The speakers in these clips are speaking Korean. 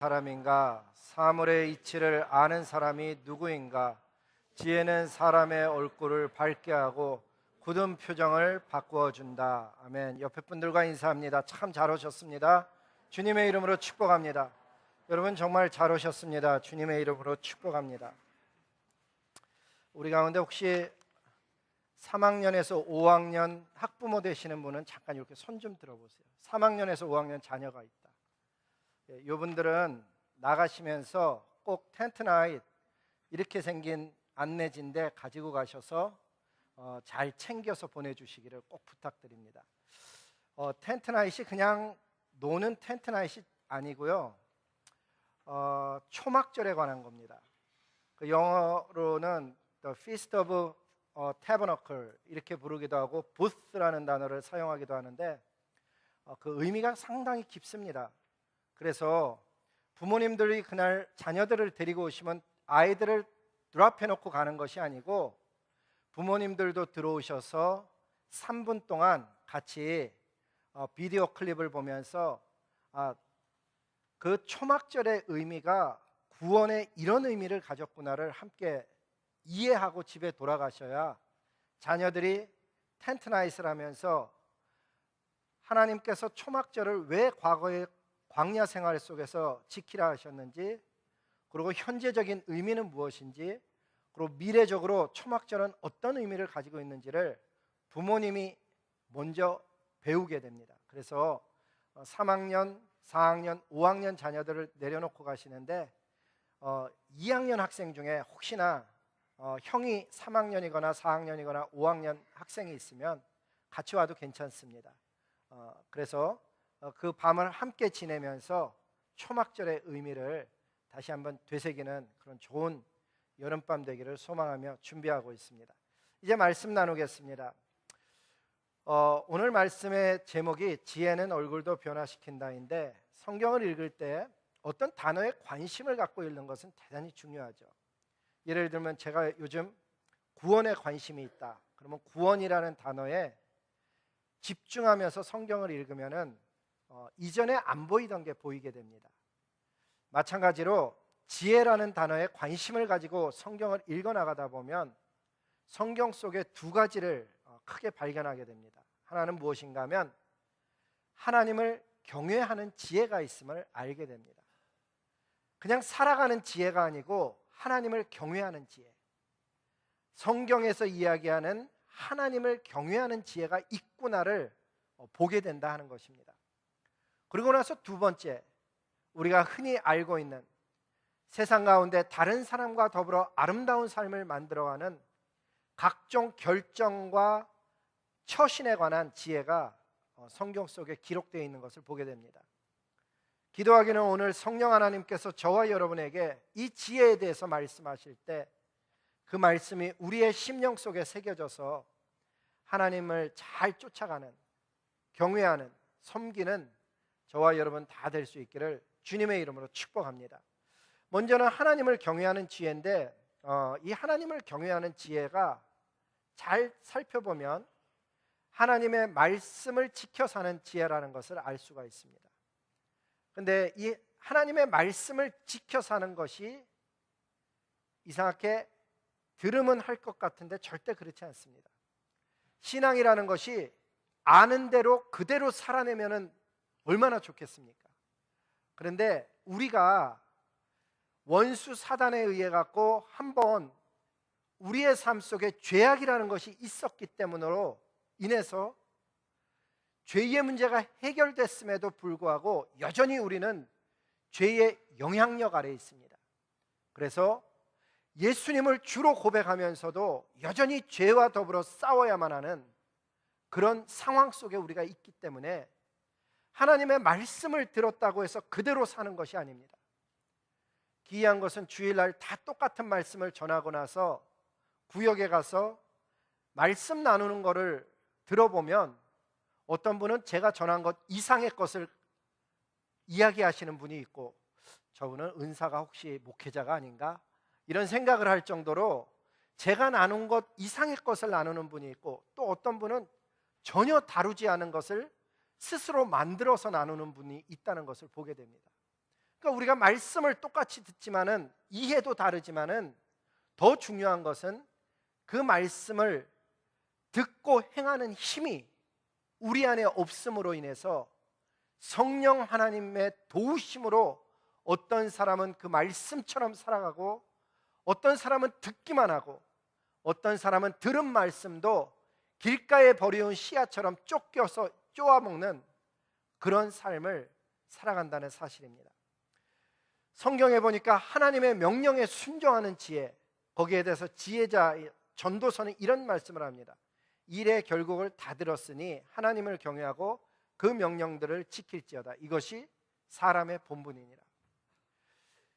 사람인가? 사물의 이치를 아는 사람이 누구인가? 지혜는 사람의 얼굴을 밝게 하고 굳은 표정을 바꾸어 준다. 아멘. 옆에 분들과 인사합니다. 참 잘 오셨습니다. 주님의 이름으로 축복합니다. 여러분 정말 잘 오셨습니다. 주님의 이름으로 축복합니다. 우리 가운데 혹시 3학년에서 5학년 학부모 되시는 분은 잠깐 이렇게 손 좀 들어보세요. 3학년에서 5학년 자녀가 있다. 이분들은 나가시면서 꼭 텐트 나잇 이렇게 생긴 안내지인데 가지고 가셔서 잘 챙겨서 보내주시기를 꼭 부탁드립니다. 텐트 나잇이 그냥 노는 텐트 나잇이 아니고요, 초막절에 관한 겁니다. 그 영어로는 The Feast of Tabernacle 이렇게 부르기도 하고 Booth라는 단어를 사용하기도 하는데 그 의미가 상당히 깊습니다. 그래서 부모님들이 그날 자녀들을 데리고 오시면 아이들을 드랍해놓고 가는 것이 아니고 부모님들도 들어오셔서 3분 동안 같이 비디오 클립을 보면서 그 초막절의 의미가 구원의 이런 의미를 가졌구나를 함께 이해하고 집에 돌아가셔야 자녀들이 텐트 나잇을 하면서 하나님께서 초막절을 왜 과거에 광야 생활 속에서 지키라 하셨는지, 그리고 현재적인 의미는 무엇인지, 그리고 미래적으로 초막절은 어떤 의미를 가지고 있는지를 부모님이 먼저 배우게 됩니다. 그래서 3학년, 4학년, 5학년 자녀들을 내려놓고 가시는데 2학년 학생 중에 혹시나 형이 3학년이거나 4학년이거나 5학년 학생이 있으면 같이 와도 괜찮습니다. 그래서 그 밤을 함께 지내면서 초막절의 의미를 다시 한번 되새기는 그런 좋은 여름밤 되기를 소망하며 준비하고 있습니다. 이제 말씀 나누겠습니다. 오늘 말씀의 제목이 지혜는 얼굴도 변화시킨다인데, 성경을 읽을 때 어떤 단어에 관심을 갖고 읽는 것은 대단히 중요하죠. 예를 들면 제가 요즘 구원에 관심이 있다. 그러면 구원이라는 단어에 집중하면서 성경을 읽으면은 이전에 안 보이던 게 보이게 됩니다. 마찬가지로 지혜라는 단어에 관심을 가지고 성경을 읽어나가다 보면 성경 속에 두 가지를 크게 발견하게 됩니다. 하나는 무엇인가 하면 하나님을 경외하는 지혜가 있음을 알게 됩니다. 그냥 살아가는 지혜가 아니고 하나님을 경외하는 지혜, 성경에서 이야기하는 하나님을 경외하는 지혜가 있구나를 보게 된다 하는 것입니다. 그리고 나서 두 번째, 우리가 흔히 알고 있는 세상 가운데 다른 사람과 더불어 아름다운 삶을 만들어가는 각종 결정과 처신에 관한 지혜가 성경 속에 기록되어 있는 것을 보게 됩니다. 기도하기는 오늘 성령 하나님께서 저와 여러분에게 이 지혜에 대해서 말씀하실 때 그 말씀이 우리의 심령 속에 새겨져서 하나님을 잘 쫓아가는, 경외하는, 섬기는 저와 여러분 다 될 수 있기를 주님의 이름으로 축복합니다. 먼저는 하나님을 경외하는 지혜인데 이 하나님을 경외하는 지혜가 잘 살펴보면 하나님의 말씀을 지켜 사는 지혜라는 것을 알 수가 있습니다. 그런데 이 하나님의 말씀을 지켜 사는 것이 이상하게 들으면 할 것 같은데 절대 그렇지 않습니다. 신앙이라는 것이 아는 대로 그대로 살아내면 얼마나 좋겠습니까? 그런데 우리가 원수 사단에 의해 갖고 한번 우리의 삶 속에 죄악이라는 것이 있었기 때문으로 인해서 죄의 문제가 해결됐음에도 불구하고 여전히 우리는 죄의 영향력 아래에 있습니다. 그래서 예수님을 주로 고백하면서도 여전히 죄와 더불어 싸워야만 하는 그런 상황 속에 우리가 있기 때문에 하나님의 말씀을 들었다고 해서 그대로 사는 것이 아닙니다. 기이한 것은 주일날 다 똑같은 말씀을 전하고 나서 구역에 가서 말씀 나누는 것을 들어보면 어떤 분은 제가 전한 것 이상의 것을 이야기하시는 분이 있고, 저분은 은사가 혹시 목회자가 아닌가? 이런 생각을 할 정도로 제가 나눈 것 이상의 것을 나누는 분이 있고, 또 어떤 분은 전혀 다루지 않은 것을 스스로 만들어서 나누는 분이 있다는 것을 보게 됩니다. 그러니까 우리가 말씀을 똑같이 듣지만은 이해도 다르지만은 더 중요한 것은 그 말씀을 듣고 행하는 힘이 우리 안에 없음으로 인해서 성령 하나님의 도우심으로 어떤 사람은 그 말씀처럼 살아가고, 어떤 사람은 듣기만 하고, 어떤 사람은 들은 말씀도 길가에 버려온 씨앗처럼 쫓겨서 쪼아먹는 그런 삶을 살아간다는 사실입니다. 성경에 보니까 하나님의 명령에 순종하는 지혜, 거기에 대해서 지혜자 전도서는 이런 말씀을 합니다. 일의 결국을 다 들었으니 하나님을 경외하고 그 명령들을 지킬지어다. 이것이 사람의 본분이니라.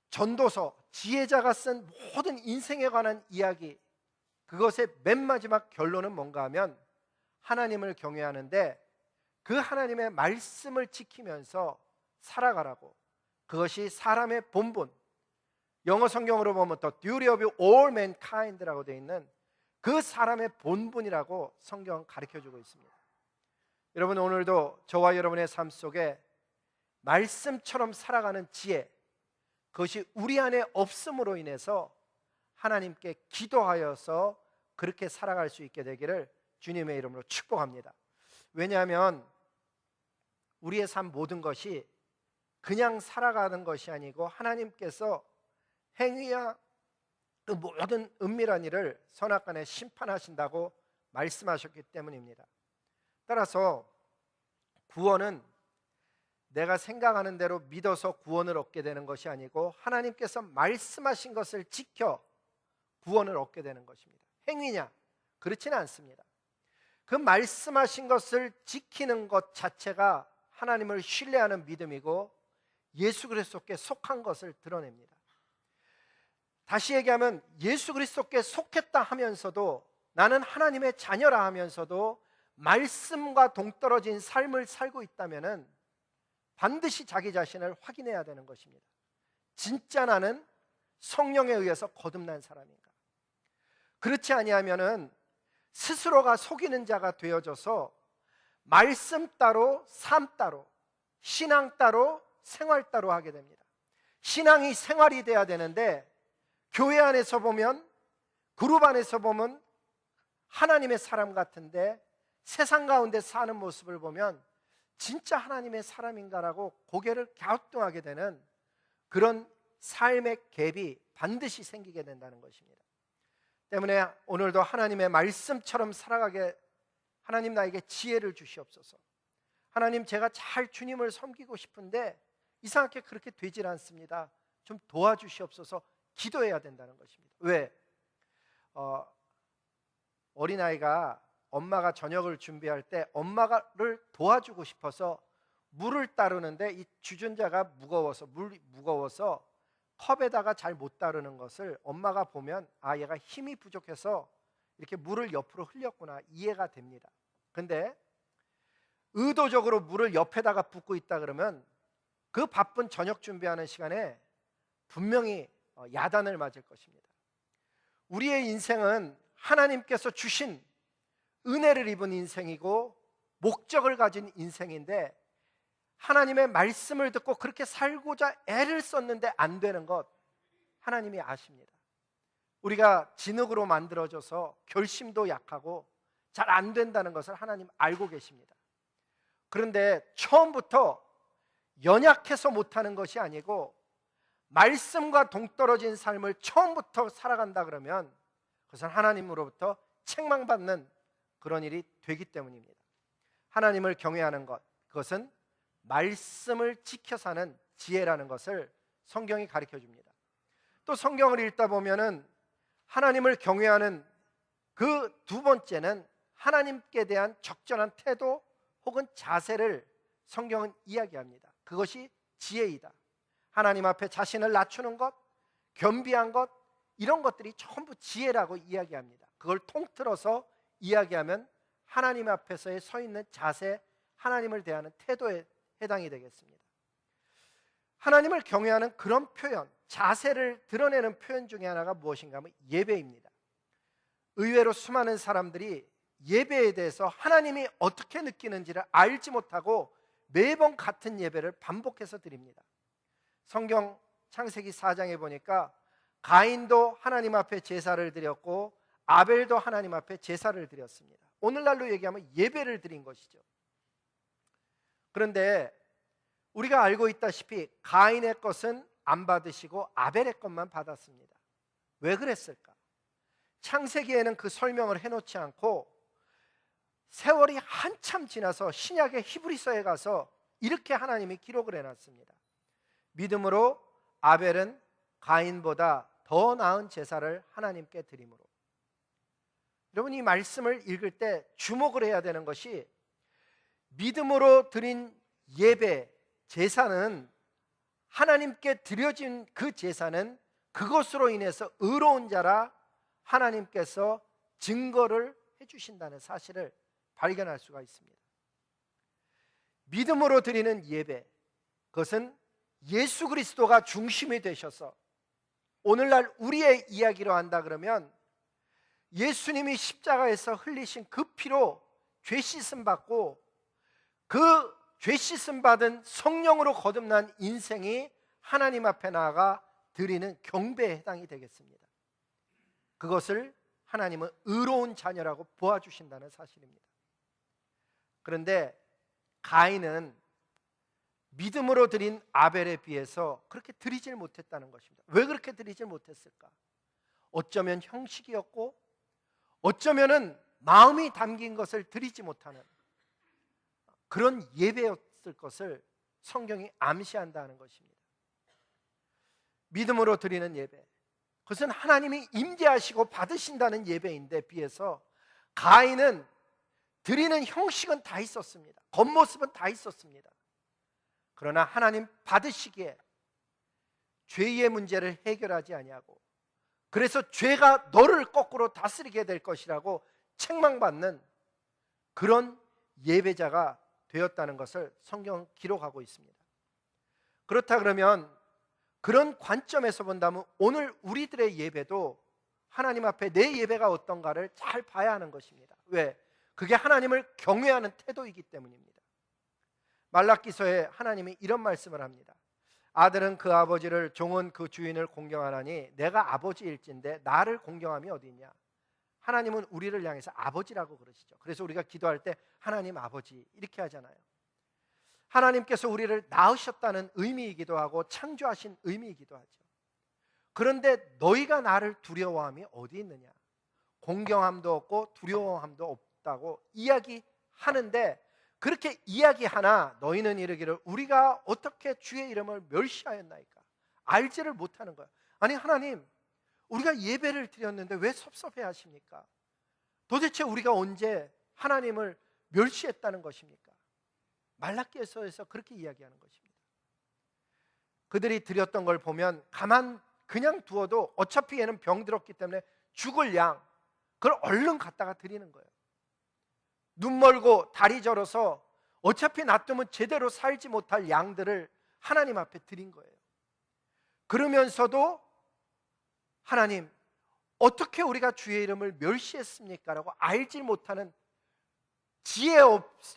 전도서, 지혜자가 쓴 모든 인생에 관한 이야기, 그것의 맨 마지막 결론은 뭔가 하면 하나님을 경외하는데 그 하나님의 말씀을 지키면서 살아가라고. 그것이 사람의 본분, 영어 성경으로 보면 The duty of all mankind라고 되어 있는 그 사람의 본분이라고 성경은 가르쳐주고 있습니다. 여러분, 오늘도 저와 여러분의 삶 속에 말씀처럼 살아가는 지혜, 그것이 우리 안에 없음으로 인해서 하나님께 기도하여서 그렇게 살아갈 수 있게 되기를 주님의 이름으로 축복합니다. 왜냐하면 우리의 삶 모든 것이 그냥 살아가는 것이 아니고 하나님께서 행위와 그 모든 은밀한 일을 선악간에 심판하신다고 말씀하셨기 때문입니다. 따라서 구원은 내가 생각하는 대로 믿어서 구원을 얻게 되는 것이 아니고 하나님께서 말씀하신 것을 지켜 구원을 얻게 되는 것입니다. 행위냐? 그렇지는 않습니다. 그 말씀하신 것을 지키는 것 자체가 하나님을 신뢰하는 믿음이고 예수 그리스도께 속한 것을 드러냅니다. 다시 얘기하면 예수 그리스도께 속했다 하면서도, 나는 하나님의 자녀라 하면서도 말씀과 동떨어진 삶을 살고 있다면은 반드시 자기 자신을 확인해야 되는 것입니다. 진짜 나는 성령에 의해서 거듭난 사람인가? 그렇지 아니하면은 스스로가 속이는 자가 되어져서 말씀 따로 삶 따로, 신앙 따로 생활 따로 하게 됩니다. 신앙이 생활이 돼야 되는데 교회 안에서 보면, 그룹 안에서 보면 하나님의 사람 같은데 세상 가운데 사는 모습을 보면 진짜 하나님의 사람인가라고 고개를 갸우뚱하게 되는 그런 삶의 갭이 반드시 생기게 된다는 것입니다. 때문에 오늘도 하나님의 말씀처럼 살아가게 하나님 나에게 지혜를 주시옵소서. 하나님, 제가 잘 주님을 섬기고 싶은데 이상하게 그렇게 되질 않습니다. 좀 도와주시옵소서. 기도해야 된다는 것입니다. 왜? 어린아이가 엄마가 저녁을 준비할 때 엄마를 도와주고 싶어서 물을 따르는데 이 주전자가 물이 무거워서 컵에다가 잘 못 따르는 것을 엄마가 보면, 아, 얘가 힘이 부족해서 이렇게 물을 옆으로 흘렸구나, 이해가 됩니다. 근데 의도적으로 물을 옆에다가 붓고 있다 그러면 그 바쁜 저녁 준비하는 시간에 분명히 야단을 맞을 것입니다. 우리의 인생은 하나님께서 주신 은혜를 입은 인생이고 목적을 가진 인생인데, 하나님의 말씀을 듣고 그렇게 살고자 애를 썼는데 안 되는 것 하나님이 아십니다. 우리가 진흙으로 만들어져서 결심도 약하고 잘 안 된다는 것을 하나님 알고 계십니다. 그런데 처음부터 연약해서 못하는 것이 아니고 말씀과 동떨어진 삶을 처음부터 살아간다 그러면 그것은 하나님으로부터 책망받는 그런 일이 되기 때문입니다. 하나님을 경외하는 것, 그것은 말씀을 지켜 사는 지혜라는 것을 성경이 가르쳐 줍니다. 또 성경을 읽다 보면은 하나님을 경외하는 그 두 번째는 하나님께 대한 적절한 태도 혹은 자세를 성경은 이야기합니다. 그것이 지혜이다. 하나님 앞에 자신을 낮추는 것, 겸비한 것, 이런 것들이 전부 지혜라고 이야기합니다. 그걸 통틀어서 이야기하면 하나님 앞에서의 서 있는 자세, 하나님을 대하는 태도에 해당이 되겠습니다. 하나님을 경외하는 그런 표현, 자세를 드러내는 표현 중에 하나가 무엇인가 하면 예배입니다. 의외로 수많은 사람들이 예배에 대해서 하나님이 어떻게 느끼는지를 알지 못하고 매번 같은 예배를 반복해서 드립니다. 성경 창세기 4장에 보니까 가인도 하나님 앞에 제사를 드렸고 아벨도 하나님 앞에 제사를 드렸습니다. 오늘날로 얘기하면 예배를 드린 것이죠. 그런데 우리가 알고 있다시피 가인의 것은 안 받으시고 아벨의 것만 받았습니다. 왜 그랬을까? 창세기에는 그 설명을 해놓지 않고 세월이 한참 지나서 신약의 히브리서에 가서 이렇게 하나님이 기록을 해놨습니다. 믿음으로 아벨은 가인보다 더 나은 제사를 하나님께 드림으로. 여러분, 이 말씀을 읽을 때 주목을 해야 되는 것이 믿음으로 드린 예배, 제사는 하나님께 드려진 그 제사는 그것으로 인해서 의로운 자라 하나님께서 증거를 해주신다는 사실을 발견할 수가 있습니다. 믿음으로 드리는 예배, 그것은 예수 그리스도가 중심이 되셔서 오늘날 우리의 이야기로 한다 그러면 예수님이 십자가에서 흘리신 그 피로 죄 씻음 받고 그 죄 씻음 받은 성령으로 거듭난 인생이 하나님 앞에 나아가 드리는 경배에 해당이 되겠습니다. 그것을 하나님은 의로운 자녀라고 보아주신다는 사실입니다. 그런데 가인은 믿음으로 드린 아벨에 비해서 그렇게 드리질 못했다는 것입니다. 왜 그렇게 드리질 못했을까? 어쩌면 형식이었고 어쩌면은 마음이 담긴 것을 드리지 못하는 그런 예배였을 것을 성경이 암시한다는 것입니다. 믿음으로 드리는 예배, 그것은 하나님이 임재하시고 받으신다는 예배인데 비해서 가인은 드리는 형식은 다 있었습니다. 겉모습은 다 있었습니다. 그러나 하나님 받으시기에 죄의 문제를 해결하지 아니하고 그래서 죄가 너를 거꾸로 다스리게 될 것이라고 책망받는 그런 예배자가 되었다는 것을 성경은 기록하고 있습니다. 그렇다 그러면 그런 관점에서 본다면 오늘 우리들의 예배도 하나님 앞에 내 예배가 어떤가를 잘 봐야 하는 것입니다. 왜? 그게 하나님을 경외하는 태도이기 때문입니다. 말라기서에 하나님이 이런 말씀을 합니다. 아들은 그 아버지를, 종은 그 주인을 공경하나니 내가 아버지일진데 나를 공경함이 어디 있냐. 하나님은 우리를 향해서 아버지라고 그러시죠. 그래서 우리가 기도할 때 하나님 아버지 이렇게 하잖아요. 하나님께서 우리를 낳으셨다는 의미이기도 하고 창조하신 의미이기도 하죠. 그런데 너희가 나를 두려워함이 어디 있느냐. 공경함도 없고 두려워함도 없다고 이야기하는데 그렇게 이야기하나 너희는 이르기를 우리가 어떻게 주의 이름을 멸시하였나이까. 알지를 못하는 거야. 아니 하나님, 우리가 예배를 드렸는데 왜 섭섭해 하십니까? 도대체 우리가 언제 하나님을 멸시했다는 것입니까? 말라기서에서 그렇게 이야기하는 것입니다. 그들이 드렸던 걸 보면 그냥 두어도 어차피 얘는 병들었기 때문에 죽을 양, 그걸 얼른 갖다가 드리는 거예요. 눈 멀고 다리 저려서 어차피 놔두면 제대로 살지 못할 양들을 하나님 앞에 드린 거예요. 그러면서도 하나님, 어떻게 우리가 주의 이름을 멸시했습니까? 라고 알지 못하는 지혜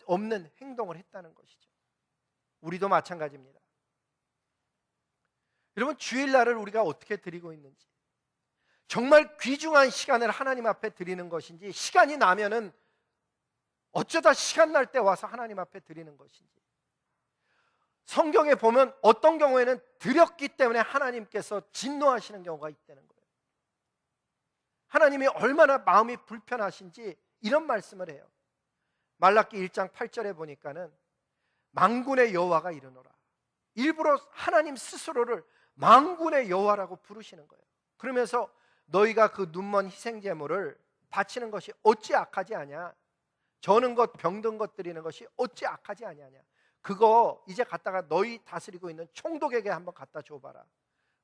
없는 행동을 했다는 것이죠. 우리도 마찬가지입니다. 여러분, 주일날을 우리가 어떻게 드리고 있는지, 정말 귀중한 시간을 하나님 앞에 드리는 것인지, 시간이 나면은 어쩌다 시간 날 때 와서 하나님 앞에 드리는 것인지, 성경에 보면 어떤 경우에는 드렸기 때문에 하나님께서 진노하시는 경우가 있다는 거예요. 하나님이 얼마나 마음이 불편하신지 이런 말씀을 해요. 말라기 1장 8절에 보니까는 만군의 여호와가 이르노라. 일부러 하나님 스스로를 만군의 여호와라고 부르시는 거예요. 그러면서 너희가 그 눈먼 희생제물을 바치는 것이 어찌 악하지 아냐. 저는 것 병든 것 드리는 것이 어찌 악하지 아니하냐. 그거 이제 갖다가 너희 다스리고 있는 총독에게 한번 갖다 줘봐라.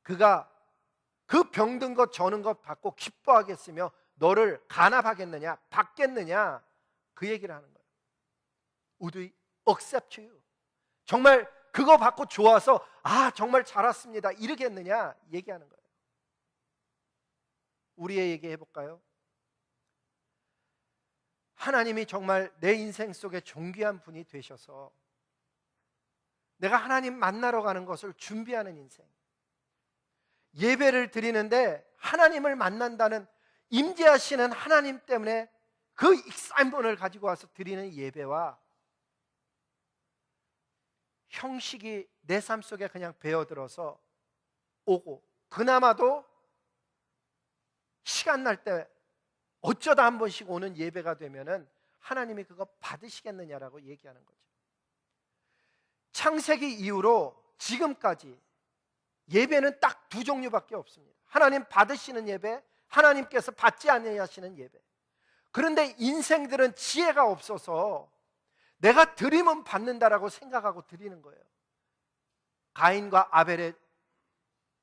그가 그 병든 것 저는 것 받고 기뻐하겠으며 너를 간합하겠느냐 받겠느냐, 그 얘기를 하는 거예요. Would we accept you? 정말 그거 받고 좋아서 정말 잘 왔습니다 이러겠느냐 얘기하는 거예요. 우리의 얘기 해볼까요? 하나님이 정말 내 인생 속에 존귀한 분이 되셔서 내가 하나님 만나러 가는 것을 준비하는 인생. 예배를 드리는데 하나님을 만난다는, 임재하시는 하나님 때문에 그 익사이먼을 가지고 와서 드리는 예배와, 형식이 내 삶 속에 그냥 배어들어서 오고, 그나마도 시간 날 때 어쩌다 한 번씩 오는 예배가 되면은 하나님이 그거 받으시겠느냐라고 얘기하는 거죠. 창세기 이후로 지금까지 예배는 딱 두 종류밖에 없습니다. 하나님 받으시는 예배, 하나님께서 받지 아니하시는 예배. 그런데 인생들은 지혜가 없어서 내가 드리면 받는다라고 생각하고 드리는 거예요. 가인과 아벨의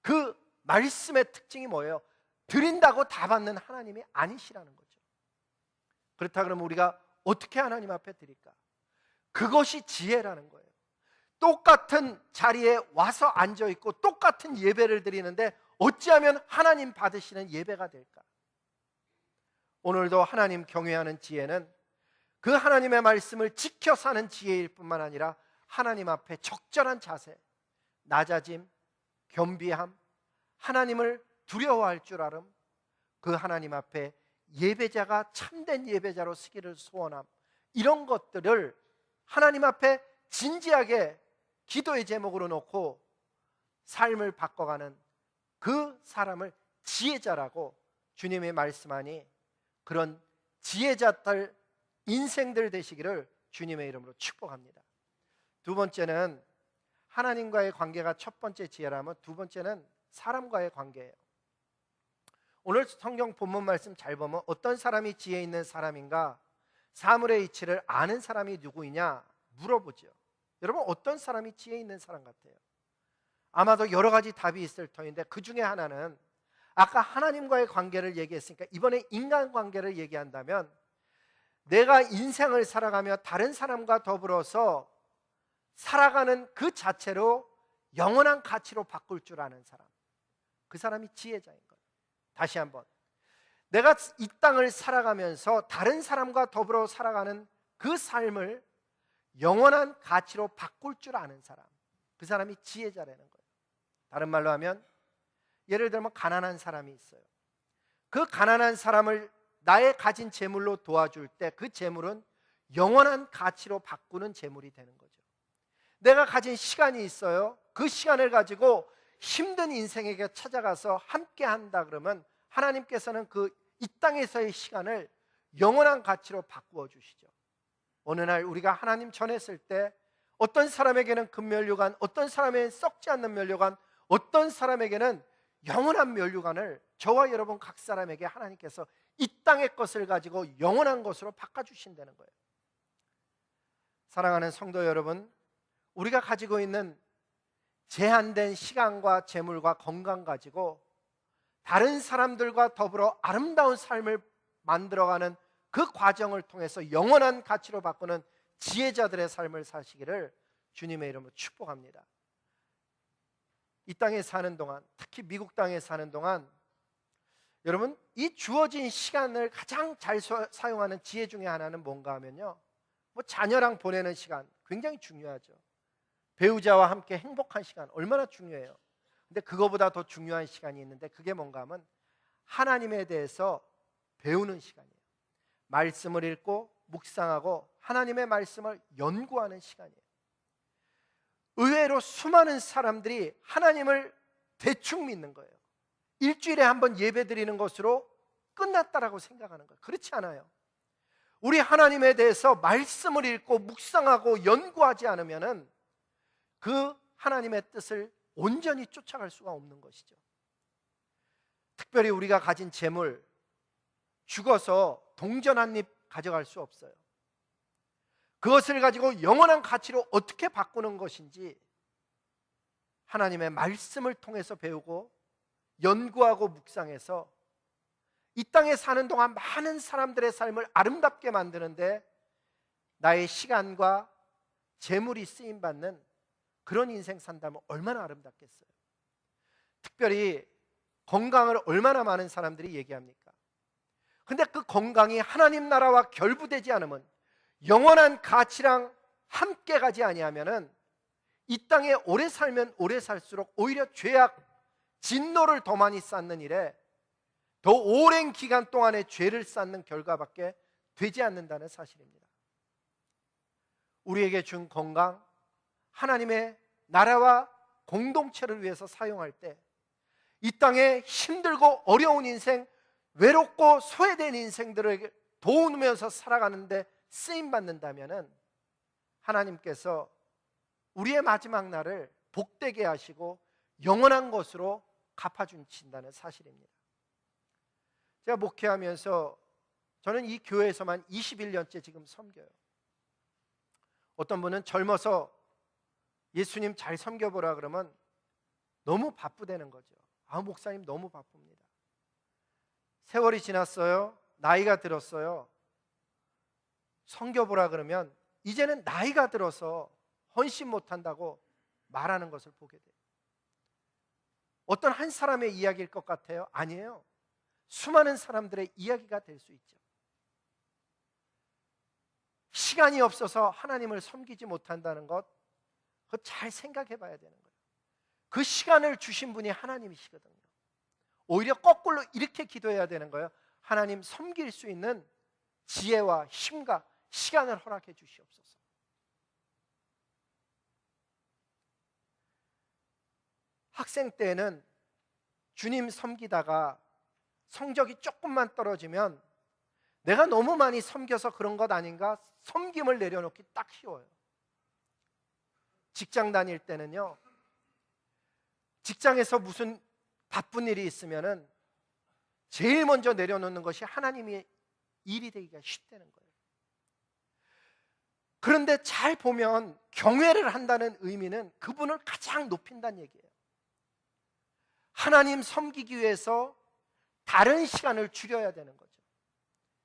그 말씀의 특징이 뭐예요? 드린다고 다 받는 하나님이 아니시라는 거죠. 그렇다 그러면 우리가 어떻게 하나님 앞에 드릴까? 그것이 지혜라는 거예요. 똑같은 자리에 와서 앉아있고 똑같은 예배를 드리는데 어찌하면 하나님 받으시는 예배가 될까? 오늘도 하나님 경외하는 지혜는 그 하나님의 말씀을 지켜 사는 지혜일 뿐만 아니라 하나님 앞에 적절한 자세, 낮아짐, 겸비함, 하나님을 두려워할 줄 알음, 그 하나님 앞에 예배자가 참된 예배자로 서기를 소원함, 이런 것들을 하나님 앞에 진지하게 기도의 제목으로 놓고 삶을 바꿔가는 그 사람을 지혜자라고 주님이 말씀하니, 그런 지혜자들 인생들 되시기를 주님의 이름으로 축복합니다. 두 번째는 하나님과의 관계가 첫 번째 지혜라면, 두 번째는 사람과의 관계예요. 오늘 성경 본문 말씀 잘 보면 어떤 사람이 지혜 있는 사람인가, 사물의 이치를 아는 사람이 누구이냐 물어보죠. 여러분, 어떤 사람이 지혜 있는 사람 같아요? 아마도 여러 가지 답이 있을 터인데 그 중에 하나는, 아까 하나님과의 관계를 얘기했으니까 이번에 인간관계를 얘기한다면, 내가 인생을 살아가며 다른 사람과 더불어서 살아가는 그 자체로 영원한 가치로 바꿀 줄 아는 사람, 그 사람이 지혜자인 거예요. 다시 한번, 내가 이 땅을 살아가면서 다른 사람과 더불어 살아가는 그 삶을 영원한 가치로 바꿀 줄 아는 사람, 그 사람이 지혜자라는 거예요. 다른 말로 하면, 예를 들면 가난한 사람이 있어요. 그 가난한 사람을 나의 가진 재물로 도와줄 때 그 재물은 영원한 가치로 바꾸는 재물이 되는 거죠. 내가 가진 시간이 있어요. 그 시간을 가지고 힘든 인생에게 찾아가서 함께 한다 그러면 하나님께서는 그 이 땅에서의 시간을 영원한 가치로 바꾸어 주시죠. 어느 날 우리가 하나님 전했을 때 어떤 사람에게는 금면류관, 어떤 사람에게는 썩지 않는 면류관, 어떤 사람에게는 영원한 면류관을 저와 여러분 각 사람에게 하나님께서 이 땅의 것을 가지고 영원한 것으로 바꿔주신다는 거예요. 사랑하는 성도 여러분, 우리가 가지고 있는 제한된 시간과 재물과 건강 가지고 다른 사람들과 더불어 아름다운 삶을 만들어가는 그 과정을 통해서 영원한 가치로 바꾸는 지혜자들의 삶을 사시기를 주님의 이름으로 축복합니다. 이 땅에 사는 동안, 특히 미국 땅에 사는 동안, 여러분, 이 주어진 시간을 가장 잘 사용하는 지혜 중에 하나는 뭔가 하면요, 자녀랑 보내는 시간 굉장히 중요하죠. 배우자와 함께 행복한 시간 얼마나 중요해요. 근데 그거보다 더 중요한 시간이 있는데, 그게 뭔가 하면 하나님에 대해서 배우는 시간이에요. 말씀을 읽고 묵상하고 하나님의 말씀을 연구하는 시간이에요. 의외로 수많은 사람들이 하나님을 대충 믿는 거예요. 일주일에 한 번 예배 드리는 것으로 끝났다라고 생각하는 거예요. 그렇지 않아요. 우리 하나님에 대해서 말씀을 읽고 묵상하고 연구하지 않으면은 그 하나님의 뜻을 온전히 쫓아갈 수가 없는 것이죠. 특별히 우리가 가진 재물, 죽어서 동전 한 입 가져갈 수 없어요. 그것을 가지고 영원한 가치로 어떻게 바꾸는 것인지 하나님의 말씀을 통해서 배우고 연구하고 묵상해서 이 땅에 사는 동안 많은 사람들의 삶을 아름답게 만드는데 나의 시간과 재물이 쓰임받는 그런 인생 산다면 얼마나 아름답겠어요. 특별히 건강을 얼마나 많은 사람들이 얘기합니까? 근데 그 건강이 하나님 나라와 결부되지 않으면, 영원한 가치랑 함께 가지 아니하면은 이 땅에 오래 살면 오래 살수록 오히려 죄악, 진노를 더 많이 쌓는 일에 더 오랜 기간 동안의 죄를 쌓는 결과밖에 되지 않는다는 사실입니다. 우리에게 준 건강, 하나님의 나라와 공동체를 위해서 사용할 때 이 땅에 힘들고 어려운 인생, 외롭고 소외된 인생들에게 도우면서 살아가는데 쓰임받는다면 하나님께서 우리의 마지막 날을 복되게 하시고 영원한 것으로 갚아주신다는 사실입니다. 제가 목회하면서 저는 이 교회에서만 21년째 지금 섬겨요. 어떤 분은 젊어서 예수님 잘 섬겨보라 그러면 너무 바쁘다는 거죠. 목사님 너무 바쁩니다. 세월이 지났어요. 나이가 들었어요. 섬겨보라 그러면 이제는 나이가 들어서 헌신 못한다고 말하는 것을 보게 돼요. 어떤 한 사람의 이야기일 것 같아요? 아니에요. 수많은 사람들의 이야기가 될 수 있죠. 시간이 없어서 하나님을 섬기지 못한다는 것, 그거 잘 생각해 봐야 되는 거예요. 그 시간을 주신 분이 하나님이시거든요. 오히려 거꾸로 이렇게 기도해야 되는 거예요. 하나님, 섬길 수 있는 지혜와 힘과 시간을 허락해 주시옵소서. 학생 때는 주님 섬기다가 성적이 조금만 떨어지면 내가 너무 많이 섬겨서 그런 것 아닌가, 섬김을 내려놓기 딱 쉬워요. 직장 다닐 때는요, 직장에서 무슨 바쁜 일이 있으면은 제일 먼저 내려놓는 것이 하나님의 일이 되기가 쉽다는 거예요. 그런데 잘 보면 경외를 한다는 의미는 그분을 가장 높인다는 얘기예요. 하나님 섬기기 위해서 다른 시간을 줄여야 되는 거죠.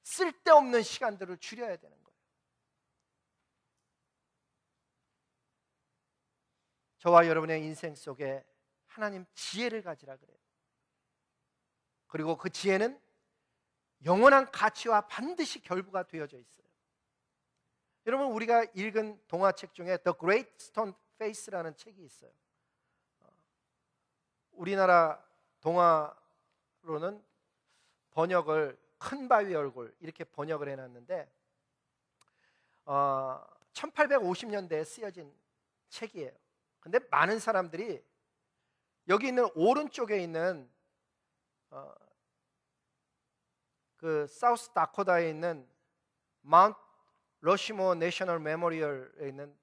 쓸데없는 시간들을 줄여야 되는 거예요. 저와 여러분의 인생 속에 하나님 지혜를 가지라 그래요. 그리고 그 지혜는 영원한 가치와 반드시 결부가 되어져 있어요. 여러분, 우리가 읽은 동화책 중에 The Great Stone Face라는 책이 있어요. 우리나라 동화로는 번역을 큰 바위 얼굴 이렇게 번역을 해놨는데 1850년대에 쓰여진 책이에요. 근데 많은 사람들이 여기 있는 오른쪽에 있는 그 사우스 다코다에 있는 마운트 러시모 내셔널 메모리얼에 있는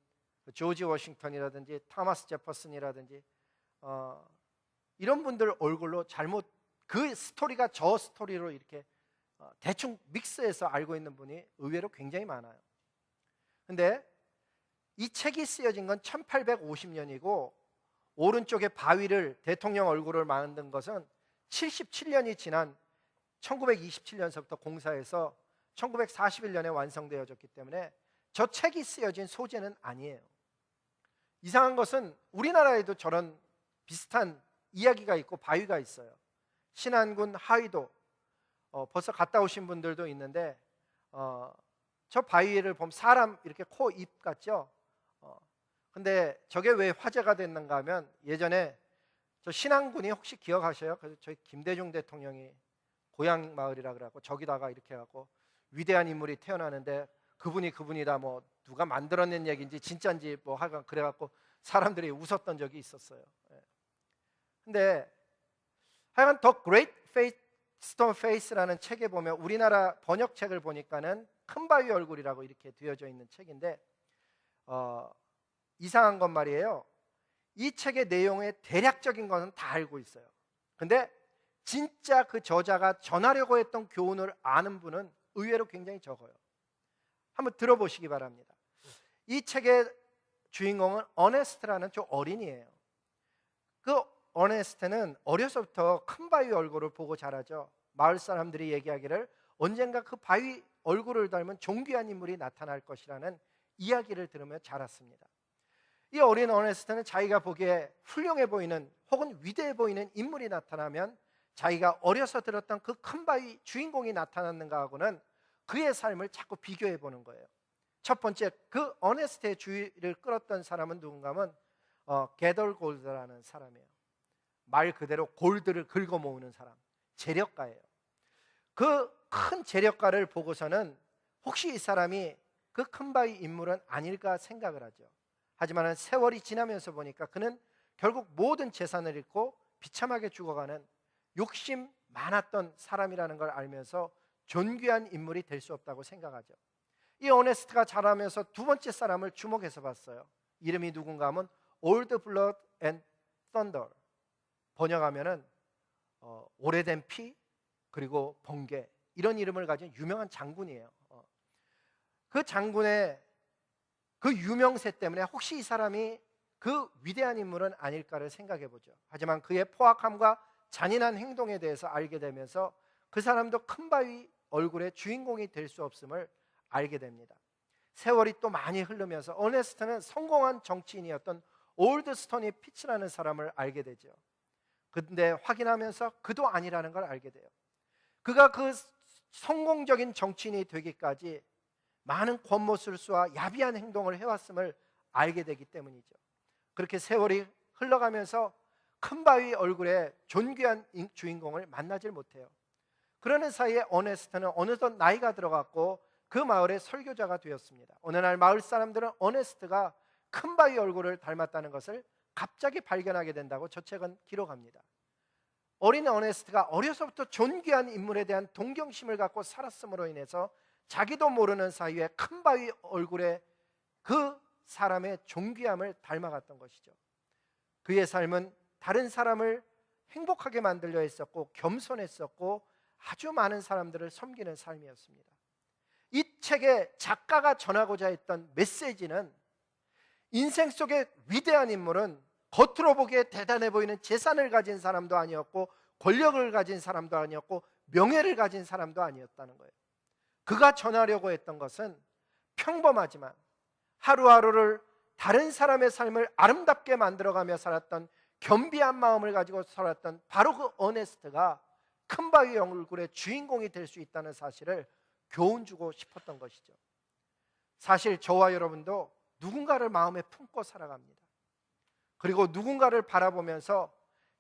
조지 워싱턴이라든지 토마스 제퍼슨이라든지 이런 분들 얼굴로 잘못 그 스토리가 저 스토리로 이렇게 대충 믹스해서 알고 있는 분이 의외로 굉장히 많아요. 근데 이 책이 쓰여진 건 1850년이고 오른쪽에 바위를 대통령 얼굴을 만든 것은 77년이 지난 1927년서부터 공사해서 1941년에 완성되어졌기 때문에 저 책이 쓰여진 소재는 아니에요. 이상한 것은 우리나라에도 저런 비슷한 이야기가 있고 바위가 있어요. 신안군 하위도 벌써 갔다 오신 분들도 있는데 저 바위를 보면 사람 이렇게 코, 입 같죠? 근데 저게 왜 화제가 됐는가 하면 예전에 저 신안군이 혹시 기억하셔요? 그래서 저희 김대중 대통령이 고향 마을이라 그래갖고 저기다가 이렇게 해갖고 위대한 인물이 태어나는데 그분이 그분이다 뭐 누가 만들어낸 얘기인지 진짜인지 뭐 하여간 그래갖고 사람들이 웃었던 적이 있었어요. 근데 하여간 The Great Stone Face라는 책에 보면 우리나라 번역책을 보니까는 큰 바위 얼굴이라고 이렇게 되어져 있는 책인데 이상한 건 말이에요. 이 책의 내용의 대략적인 것은 다 알고 있어요. 근데 진짜 그 저자가 전하려고 했던 교훈을 아는 분은 의외로 굉장히 적어요. 한번 들어보시기 바랍니다. 이 책의 주인공은 어네스트라는 저 어린이에요. 그 어네스트는 어려서부터 큰 바위 얼굴을 보고 자라죠. 마을 사람들이 얘기하기를 언젠가 그 바위 얼굴을 닮은 존귀한 인물이 나타날 것이라는 이야기를 들으며 자랐습니다. 이 어린 어네스트는 자기가 보기에 훌륭해 보이는 혹은 위대해 보이는 인물이 나타나면 자기가 어려서 들었던 그 큰 바위 주인공이 나타났는가 하고는 그의 삶을 자꾸 비교해 보는 거예요. 첫 번째, 그 어네스트의 주의를 끌었던 사람은 누군가 하면 게덜 골드라는 사람이에요. 말 그대로 골드를 긁어 모으는 사람, 재력가예요. 그 큰 재력가를 보고서는 혹시 이 사람이 그 큰 바위 인물은 아닐까 생각을 하죠. 하지만 세월이 지나면서 보니까 그는 결국 모든 재산을 잃고 비참하게 죽어가는 욕심 많았던 사람이라는 걸 알면서 존귀한 인물이 될 수 없다고 생각하죠. 이 오네스트가 자라면서 두 번째 사람을 주목해서 봤어요. 이름이 누군가 하면 Old Blood and Thunder, 번역하면은 오래된 피 그리고 번개, 이런 이름을 가진 유명한 장군이에요. 그 장군의 그 유명세 때문에 혹시 이 사람이 그 위대한 인물은 아닐까를 생각해 보죠. 하지만 그의 포악함과 잔인한 행동에 대해서 알게 되면서 그 사람도 큰 바위 얼굴의 주인공이 될 수 없음을 알게 됩니다. 세월이 또 많이 흐르면서 어네스트는 성공한 정치인이었던 올드 스토니 피츠라는 사람을 알게 되죠. 근데 확인하면서 그도 아니라는 걸 알게 돼요. 그가 그 성공적인 정치인이 되기까지 많은 권모술수와 야비한 행동을 해왔음을 알게 되기 때문이죠. 그렇게 세월이 흘러가면서 큰 바위 얼굴에 존귀한 주인공을 만나질 못해요. 그러는 사이에 어네스트는 어느덧 나이가 들어갔고 그 마을의 설교자가 되었습니다. 어느 날 마을 사람들은 어네스트가 큰 바위 얼굴을 닮았다는 것을 갑자기 발견하게 된다고 저 책은 기록합니다. 어린 어네스트가 어려서부터 존귀한 인물에 대한 동경심을 갖고 살았음으로 인해서 자기도 모르는 사이에 큰 바위 얼굴에 그 사람의 존귀함을 닮아갔던 것이죠. 그의 삶은 다른 사람을 행복하게 만들려 했었고 겸손했었고 아주 많은 사람들을 섬기는 삶이었습니다. 이 책의 작가가 전하고자 했던 메시지는 인생 속의 위대한 인물은 겉으로 보기에 대단해 보이는 재산을 가진 사람도 아니었고 권력을 가진 사람도 아니었고 명예를 가진 사람도 아니었다는 거예요. 그가 전하려고 했던 것은 평범하지만 하루하루를 다른 사람의 삶을 아름답게 만들어가며 살았던 겸비한 마음을 가지고 살았던 바로 그 어네스트가 큰 바위 얼굴의 주인공이 될 수 있다는 사실을 교훈 주고 싶었던 것이죠. 사실 저와 여러분도 누군가를 마음에 품고 살아갑니다. 그리고 누군가를 바라보면서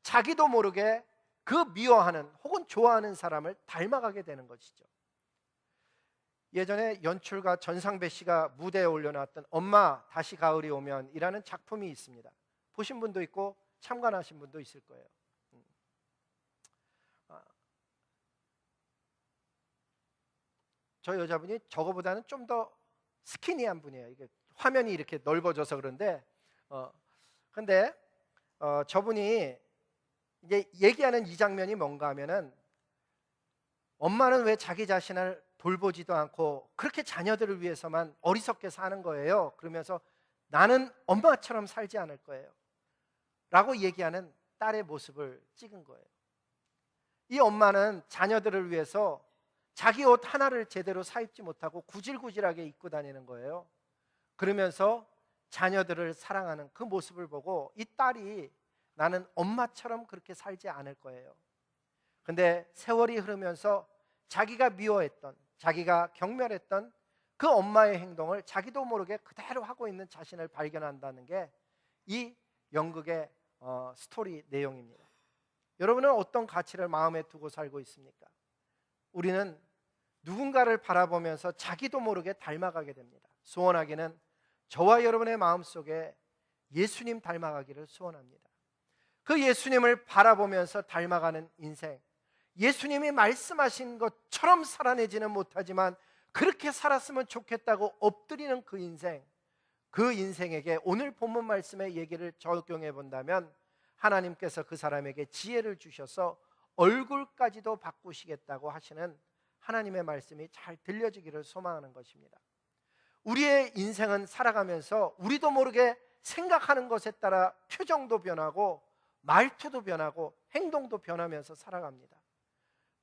자기도 모르게 그 미워하는 혹은 좋아하는 사람을 닮아가게 되는 것이죠. 예전에 연출가 전상배 씨가 무대에 올려놨던 엄마 다시 가을이 오면 이라는 작품이 있습니다. 보신 분도 있고 참관하신 분도 있을 거예요. 저 여자분이 저거보다는 좀 더 스키니한 분이에요. 이게 화면이 이렇게 넓어져서 그런데 근데 저분이 이제 얘기하는 이 장면이 뭔가 하면은 엄마는 왜 자기 자신을 돌보지도 않고 그렇게 자녀들을 위해서만 어리석게 사는 거예요. 그러면서 나는 엄마처럼 살지 않을 거예요 라고 얘기하는 딸의 모습을 찍은 거예요. 이 엄마는 자녀들을 위해서 자기 옷 하나를 제대로 사입지 못하고 구질구질하게 입고 다니는 거예요. 그러면서 자녀들을 사랑하는 그 모습을 보고 이 딸이 나는 엄마처럼 그렇게 살지 않을 거예요. 근데 세월이 흐르면서 자기가 미워했던, 자기가 경멸했던 그 엄마의 행동을 자기도 모르게 그대로 하고 있는 자신을 발견한다는 게 이 연극의 스토리 내용입니다. 여러분은 어떤 가치를 마음에 두고 살고 있습니까? 우리는 누군가를 바라보면서 자기도 모르게 닮아가게 됩니다. 소원하기는 저와 여러분의 마음속에 예수님 닮아가기를 소원합니다. 그 예수님을 바라보면서 닮아가는 인생, 예수님이 말씀하신 것처럼 살아내지는 못하지만 그렇게 살았으면 좋겠다고 엎드리는 그 인생, 그 인생에게 오늘 본문 말씀의 얘기를 적용해 본다면 하나님께서 그 사람에게 지혜를 주셔서 얼굴까지도 바꾸시겠다고 하시는 하나님의 말씀이 잘 들려지기를 소망하는 것입니다. 우리의 인생은 살아가면서 우리도 모르게 생각하는 것에 따라 표정도 변하고 말투도 변하고 행동도 변하면서 살아갑니다.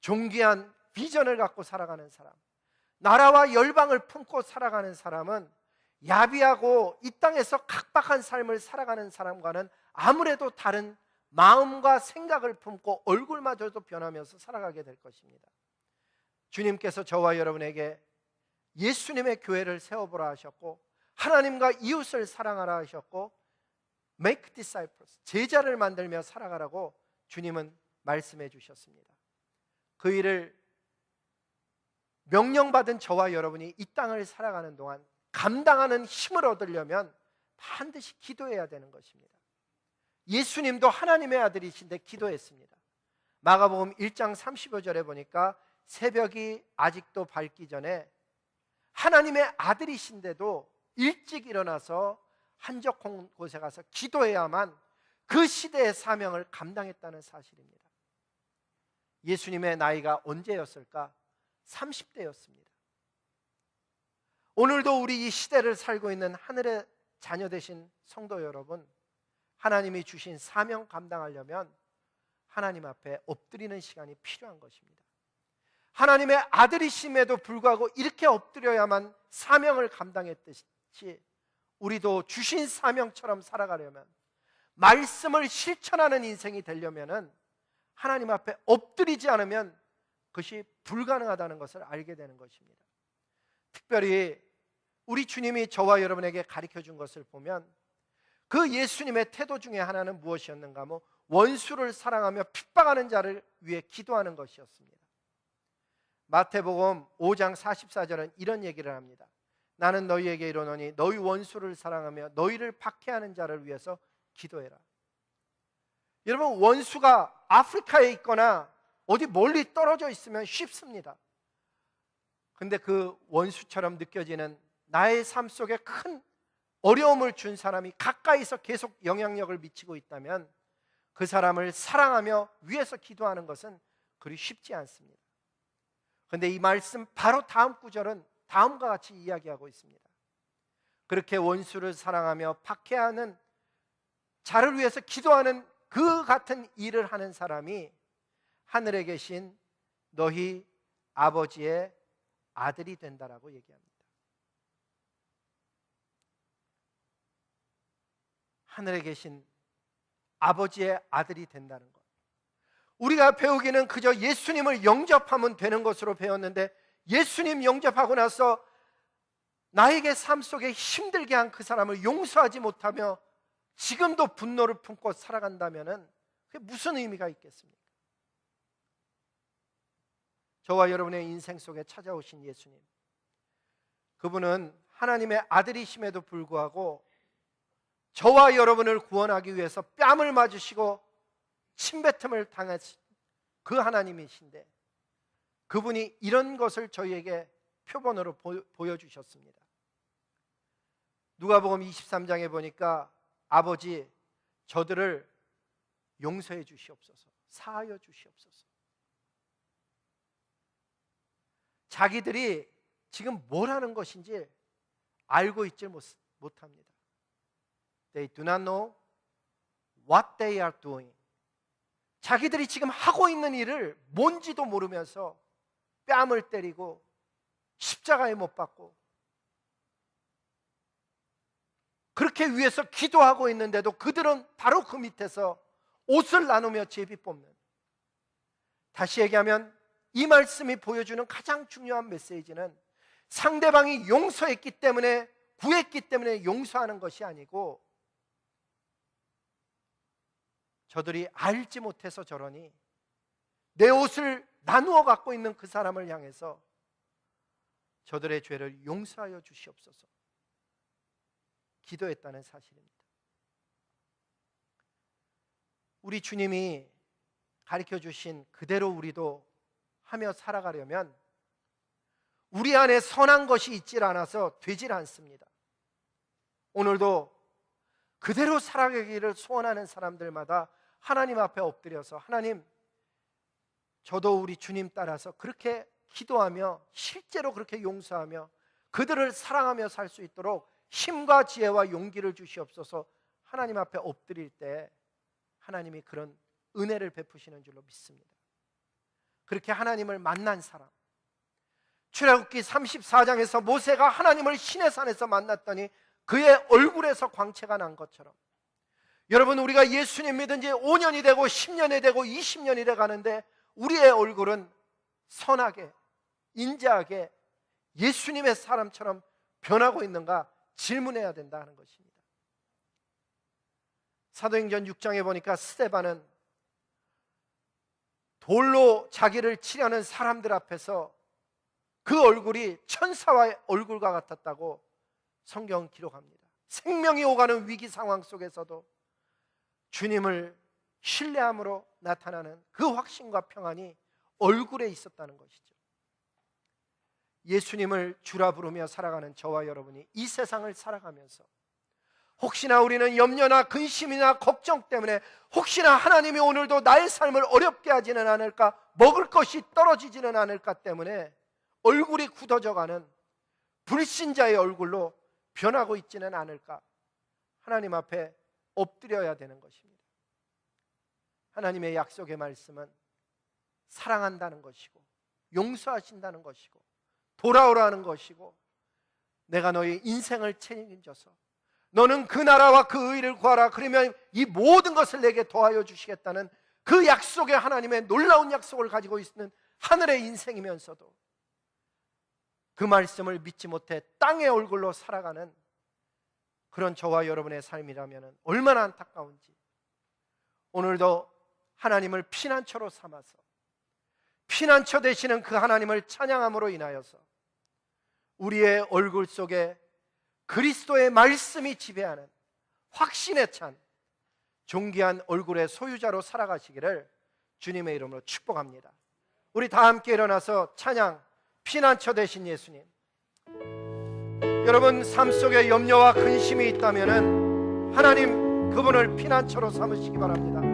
존귀한 비전을 갖고 살아가는 사람, 나라와 열방을 품고 살아가는 사람은 야비하고 이 땅에서 각박한 삶을 살아가는 사람과는 아무래도 다른 마음과 생각을 품고 얼굴마저도 변하면서 살아가게 될 것입니다. 주님께서 저와 여러분에게 예수님의 교회를 세워보라 하셨고 하나님과 이웃을 사랑하라 하셨고 make disciples, 제자를 만들며 살아가라고 주님은 말씀해 주셨습니다. 그 일을 명령받은 저와 여러분이 이 땅을 살아가는 동안 감당하는 힘을 얻으려면 반드시 기도해야 되는 것입니다. 예수님도 하나님의 아들이신데 기도했습니다. 마가복음 1장 35절에 보니까 새벽이 아직도 밝기 전에 하나님의 아들이신데도 일찍 일어나서 한적한 곳에 가서 기도해야만 그 시대의 사명을 감당했다는 사실입니다. 예수님의 나이가 언제였을까? 30대였습니다. 오늘도 우리 이 시대를 살고 있는 하늘의 자녀 되신 성도 여러분, 하나님이 주신 사명 감당하려면 하나님 앞에 엎드리는 시간이 필요한 것입니다. 하나님의 아들이심에도 불구하고 이렇게 엎드려야만 사명을 감당했듯이 우리도 주신 사명처럼 살아가려면, 말씀을 실천하는 인생이 되려면 하나님 앞에 엎드리지 않으면 그것이 불가능하다는 것을 알게 되는 것입니다. 특별히 우리 주님이 저와 여러분에게 가르쳐 준 것을 보면 그 예수님의 태도 중에 하나는 무엇이었는가 하면 원수를 사랑하며 핍박하는 자를 위해 기도하는 것이었습니다. 마태복음 5장 44절은 이런 얘기를 합니다. 나는 너희에게 이르노니 너희 원수를 사랑하며 너희를 박해하는 자를 위해서 기도해라. 여러분, 원수가 아프리카에 있거나 어디 멀리 떨어져 있으면 쉽습니다. 근데 그 원수처럼 느껴지는 나의 삶 속에 큰 어려움을 준 사람이 가까이서 계속 영향력을 미치고 있다면 그 사람을 사랑하며 위해서 기도하는 것은 그리 쉽지 않습니다. 그런데 이 말씀 바로 다음 구절은 다음과 같이 이야기하고 있습니다. 그렇게 원수를 사랑하며 박해하는 자를 위해서 기도하는 그 같은 일을 하는 사람이 하늘에 계신 너희 아버지의 아들이 된다라고 얘기합니다. 하늘에 계신 아버지의 아들이 된다는 것. 우리가 배우기는 그저 예수님을 영접하면 되는 것으로 배웠는데, 예수님 영접하고 나서 나에게 삶 속에 힘들게 한 그 사람을 용서하지 못하며 지금도 분노를 품고 살아간다면 그게 무슨 의미가 있겠습니까? 저와 여러분의 인생 속에 찾아오신 예수님, 그분은 하나님의 아들이심에도 불구하고 저와 여러분을 구원하기 위해서 뺨을 맞으시고 침뱉음을 당하신 그 하나님이신데, 그분이 이런 것을 저희에게 표본으로 보여주셨습니다. 누가복음 23장에 보니까 아버지, 저들을 용서해 주시옵소서, 사하여 주시옵소서. 자기들이 지금 뭘 하는 것인지 알고 있지 못합니다. They do not know what they are doing. 자기들이 지금 하고 있는 일을 뭔지도 모르면서 뺨을 때리고 십자가에 못 박고 그렇게 위해서 기도하고 있는데도 그들은 바로 그 밑에서 옷을 나누며 제비 뽑는, 다시 얘기하면 이 말씀이 보여주는 가장 중요한 메시지는 상대방이 용서했기 때문에, 구했기 때문에 용서하는 것이 아니고, 저들이 알지 못해서 저러니 내 옷을 나누어 갖고 있는 그 사람을 향해서 저들의 죄를 용서하여 주시옵소서 기도했다는 사실입니다. 우리 주님이 가르쳐 주신 그대로 우리도 하며 살아가려면 우리 안에 선한 것이 있질 않아서 되질 않습니다. 오늘도 그대로 살아가기를 소원하는 사람들마다 하나님 앞에 엎드려서, 하나님, 저도 우리 주님 따라서 그렇게 기도하며 실제로 그렇게 용서하며 그들을 사랑하며 살 수 있도록 힘과 지혜와 용기를 주시옵소서 하나님 앞에 엎드릴 때 하나님이 그런 은혜를 베푸시는 줄로 믿습니다. 그렇게 하나님을 만난 사람, 출애굽기 34장에서 모세가 하나님을 시내산에서 만났더니 그의 얼굴에서 광채가 난 것처럼, 여러분, 우리가 예수님 믿은 지 5년이 되고 10년이 되고 20년이 돼 가는데 우리의 얼굴은 선하게, 인자하게 예수님의 사람처럼 변하고 있는가 질문해야 된다는 것입니다. 사도행전 6장에 보니까 스데반은 돌로 자기를 치려는 사람들 앞에서 그 얼굴이 천사와의 얼굴과 같았다고 성경은 기록합니다. 생명이 오가는 위기 상황 속에서도 주님을 신뢰함으로 나타나는 그 확신과 평안이 얼굴에 있었다는 것이죠. 예수님을 주라 부르며 살아가는 저와 여러분이 이 세상을 살아가면서 혹시나 우리는 염려나 근심이나 걱정 때문에 혹시나 하나님이 오늘도 나의 삶을 어렵게 하지는 않을까, 먹을 것이 떨어지지는 않을까 때문에 얼굴이 굳어져가는 불신자의 얼굴로 변하고 있지는 않을까, 하나님 앞에 엎드려야 되는 것입니다. 하나님의 약속의 말씀은 사랑한다는 것이고 용서하신다는 것이고 돌아오라는 것이고, 내가 너의 인생을 책임져서 너는 그 나라와 그 의를 구하라, 그러면 이 모든 것을 내게 더하여 주시겠다는 그 약속의, 하나님의 놀라운 약속을 가지고 있는 하늘의 인생이면서도 그 말씀을 믿지 못해 땅의 얼굴로 살아가는 그런 저와 여러분의 삶이라면 얼마나 안타까운지, 오늘도 하나님을 피난처로 삼아서 피난처 되시는 그 하나님을 찬양함으로 인하여서 우리의 얼굴 속에 그리스도의 말씀이 지배하는 확신에 찬 존귀한 얼굴의 소유자로 살아가시기를 주님의 이름으로 축복합니다. 우리 다 함께 일어나서 찬양, 피난처 되신 예수님. 여러분 삶 속에 염려와 근심이 있다면 하나님 그분을 피난처로 삼으시기 바랍니다.